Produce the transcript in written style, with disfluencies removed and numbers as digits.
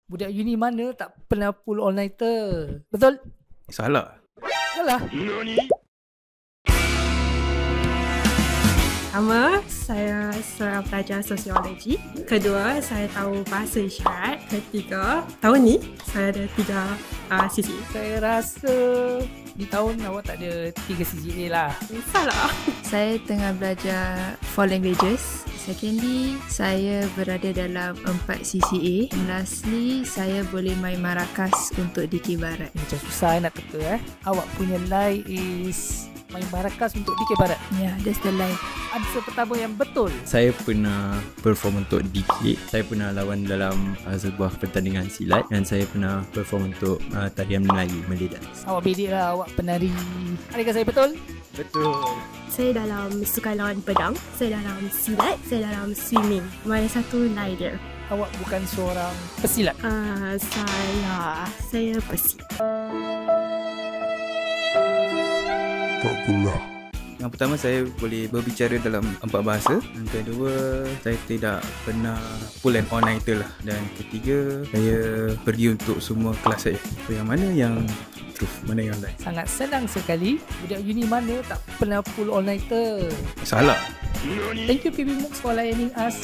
Budak uni mana tak pernah pull all-nighter? Betul? Salah. Salah. Pertama, saya seorang pelajar sosiologi. Kedua, saya tahu bahasa isyarat. Ketiga, tahun ni saya ada 3 CCA. Saya rasa di tahun awak tak ada 3 CGA lah. Salah. Saya tengah belajar 4 languages. Secondly, saya berada dalam 4 CCA. Lastly, saya boleh main marakas untuk DK Barat. Macam susah nak teka Awak punya lie is main marakas untuk DK Barat. Yeah, that's the line. Answer pertama yang betul. Saya pernah perform untuk DK. Saya pernah lawan dalam sebuah pertandingan silat. Dan saya pernah perform untuk tarian Melayu, Malay Dance. Awak bedek lah, awak penari. Adakah saya betul? Betul. Saya dalam sukan lawan pedang. Saya dalam silat. Saya dalam swimming. Mana satu lie dia? Awak bukan seorang pesilat. Salah. Saya pesilat. Yang pertama, saya boleh berbicara dalam 4 bahasa. Yang kedua, saya tidak pernah pull and all-nighter lah. Dan ketiga, saya pergi untuk semua kelas saya. So, yang mana yang truth, mana yang lie? Sangat senang sekali. Budak uni mana tak pernah pull all-nighter? Salah. Thank you PB Mooks for lining us.